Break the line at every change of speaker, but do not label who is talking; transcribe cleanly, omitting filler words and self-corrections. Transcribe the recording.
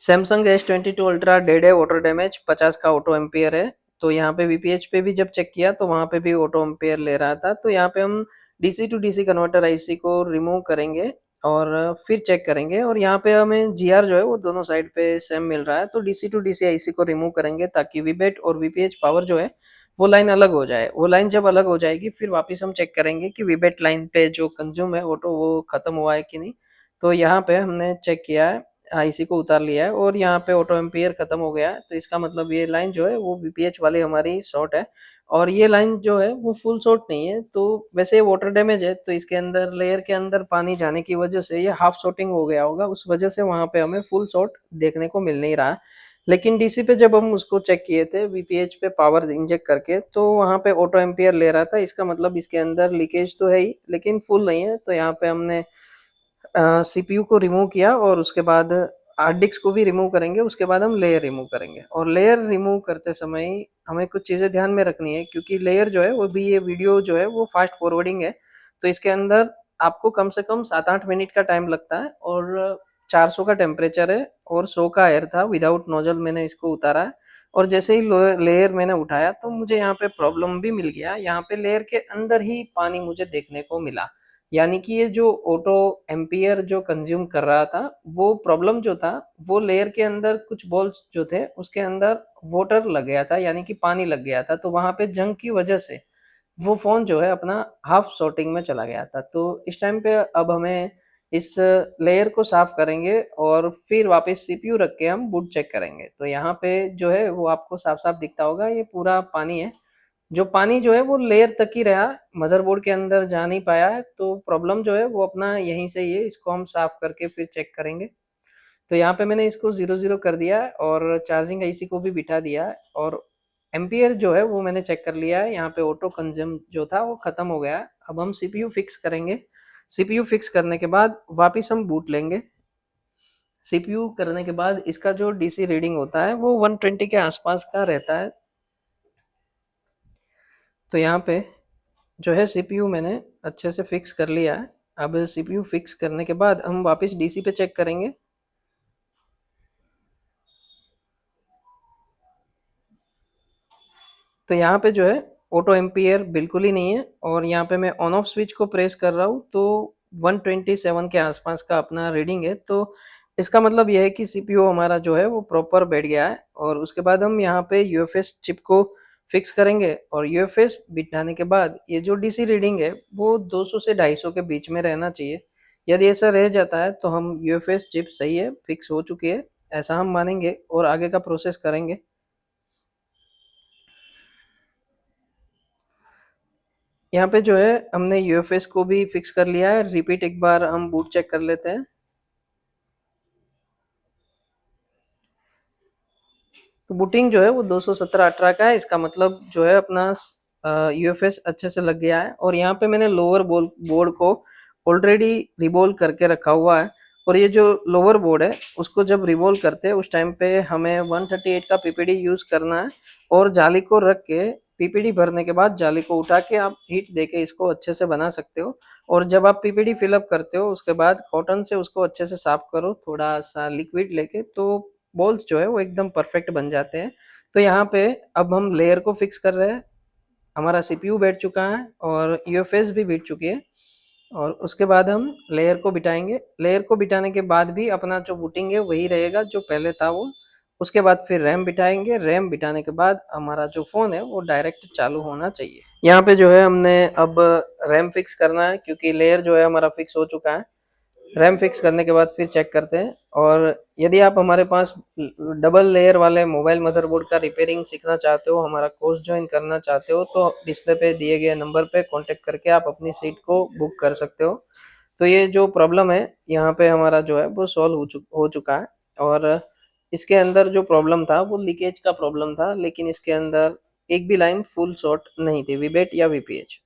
Samsung S22 ultra dead है, water damage 50 का auto ampere है। तो यहाँ पे वीपीएच पे भी जब चेक किया तो वहाँ पे भी ऑटो एम्पियर ले रहा था। तो यहाँ पे हम DC to DC converter IC को रिमूव करेंगे और फिर चेक करेंगे, और यहाँ पे हमें जीआर जो है वो दोनों साइड पे सेम मिल रहा है। तो डीसी टू डीसी आईसी को रिमूव करेंगे ताकि वीबेट और वीपीएच पावर जो है वो लाइन अलग हो जाए। वो लाइन जब अलग हो जाएगी फिर वापस हम चेक करेंगे कि वीबेट लाइन पे जो कंज्यूम है ऑटो वो खत्म हुआ है कि नहीं। तो यहाँ पे हमने चेक किया है, आईसी को उतार लिया है और यहाँ पे ऑटो एम्पियर खत्म हो गया है। तो इसका मतलब ये लाइन जो है वो वीपीएच वाली हमारी शॉर्ट है, और ये लाइन जो है वो फुल शॉर्ट नहीं है। तो वैसे वाटर डैमेज है, तो इसके अंदर लेयर के अंदर पानी जाने की वजह से ये हाफ शॉर्टिंग हो गया होगा, उस वजह से वहां पे हमें फुल शॉर्ट देखने को मिल नहीं रहा। लेकिन डीसी पे जब हम उसको चेक किए थे वीपीएच पे पावर इंजेक्ट करके, तो वहां पे ऑटो एम्पियर ले रहा था। इसका मतलब इसके अंदर लीकेज तो है ही लेकिन फुल नहीं है। तो यहाँ पे हमने सीपीयू को रिमूव किया और उसके बाद हार्ड डिस्क को भी रिमूव करेंगे। उसके बाद हम लेयर रिमूव करेंगे, और लेयर रिमूव करते समय हमें कुछ चीज़ें ध्यान में रखनी है, क्योंकि लेयर जो है वो भी, ये वीडियो जो है वो फास्ट फॉरवर्डिंग है। तो इसके अंदर आपको कम से कम 7-8 मिनट का टाइम लगता है, और 400 का टेम्परेचर है और 100 का एयर था। विदाउट नोजल मैंने इसको उतारा है, और जैसे ही लेयर मैंने उठाया तो मुझे यहाँ पे प्रॉब्लम भी मिल गया। यहाँ पे लेयर के अंदर ही पानी मुझे देखने को मिला, यानी कि ये जो ऑटो एम्पियर जो कंज्यूम कर रहा था, वो प्रॉब्लम जो था वो लेयर के अंदर कुछ बॉल्स जो थे उसके अंदर वाटर लग गया था, यानी कि पानी लग गया था। तो वहां पे जंग की वजह से वो फोन जो है अपना हाफ शॉर्टिंग में चला गया था। तो इस टाइम पे अब हमें इस लेयर को साफ करेंगे और फिर वापस सीपीयू रख के हम बूट चेक करेंगे। तो यहाँ पे जो है वो आपको साफ साफ दिखता होगा, ये पूरा पानी है। जो पानी जो है वो लेयर तक ही रहा, मदरबोर्ड के अंदर जा नहीं पाया है। तो प्रॉब्लम जो है वो अपना यहीं से ही है, इसको हम साफ करके फिर चेक करेंगे। तो यहाँ पे मैंने इसको 0-0 कर दिया है और चार्जिंग आईसी को भी बिठा दिया है, और एम्पियर जो है वो मैंने चेक कर लिया है। यहाँ पे ऑटो कंज्यूम जो था वो खत्म हो गया है। अब हम सीपीयू फिक्स करेंगे। सीपीयू फिक्स करने के बाद वापस हम बूट लेंगे। सीपीयू करने के बाद इसका जो डीसी रीडिंग होता है वो 120 के आसपास का रहता है। तो यहाँ पे जो है सीपीयू मैंने अच्छे से फिक्स कर लिया है। अब सीपीयू फिक्स करने के बाद हम वापस डीसी पे चेक करेंगे। तो यहाँ पे जो है ऑटो एम्पियर बिल्कुल ही नहीं है, और यहाँ पे मैं ऑन ऑफ स्विच को प्रेस कर रहा हूँ तो 127 के आसपास का अपना रीडिंग है। तो इसका मतलब यह है कि सीपीयू हमारा जो है वो प्रॉपर बैठ गया है। और उसके बाद हम यहाँ पे यूएफएस चिप को फिक्स करेंगे, और यूएफएस बिठाने के बाद ये जो डीसी रीडिंग है वो 200 से 250 के बीच में रहना चाहिए। यदि ऐसा रह जाता है तो हम यूएफएस चिप सही है, फिक्स हो चुकी है, ऐसा हम मानेंगे और आगे का प्रोसेस करेंगे। यहाँ पे जो है हमने यूएफएस को भी फिक्स कर लिया है। रिपीट एक बार हम बूट चेक कर लेते हैं। तो बूटिंग जो है वो 217-18 का है, इसका मतलब जो है अपना यूएफएस अच्छे से लग गया है। और यहाँ पे मैंने लोअर बोर्ड को ऑलरेडी रिवॉल्व करके रखा हुआ है, और ये जो लोअर बोर्ड है उसको जब रिवॉल्व करते हैं उस टाइम पे हमें 138 का पीपीडी यूज करना है, और जाली को रख के पीपीडी भरने के बाद जाली को उठा के आप हीट देके इसको अच्छे से बना सकते हो। और जब आप पीपीडी फिलअप करते हो उसके बाद कॉटन से उसको अच्छे से साफ करो, थोड़ा सा लिक्विड लेके, तो बॉल्स जो है वो एकदम परफेक्ट बन जाते हैं। तो यहाँ पे अब हम लेयर को फिक्स कर रहे हैं। हमारा सीपीयू बैठ चुका है और यूएफएस भी बैठ चुकी है, और उसके बाद हम लेयर को बिठाएंगे। लेयर को बिठाने के बाद भी अपना जो बूटिंग है वही रहेगा जो पहले था वो। उसके बाद फिर रैम बिठाएंगे। रैम बिठाने के बाद हमारा जो फ़ोन है वो डायरेक्ट चालू होना चाहिए। यहाँ पे जो है हमने अब रैम फिक्स करना है, क्योंकि लेयर जो है हमारा फिक्स हो चुका है। रैम फिक्स करने के बाद फिर चेक करते हैं। और यदि आप हमारे पास डबल लेयर वाले मोबाइल मदरबोर्ड का रिपेयरिंग सीखना चाहते हो, हमारा कोर्स ज्वाइन करना चाहते हो, तो डिस्प्ले पे दिए गए नंबर पे कांटेक्ट करके आप अपनी सीट को बुक कर सकते हो। तो ये जो प्रॉब्लम है यहाँ पे हमारा जो है वो सॉल्व हो चुका है। और इसके अंदर जो प्रॉब्लम था वो लीकेज का प्रॉब्लम था, लेकिन इसके अंदर एक भी लाइन फुल शॉर्ट नहीं थी, वीबेट या वीपीएच।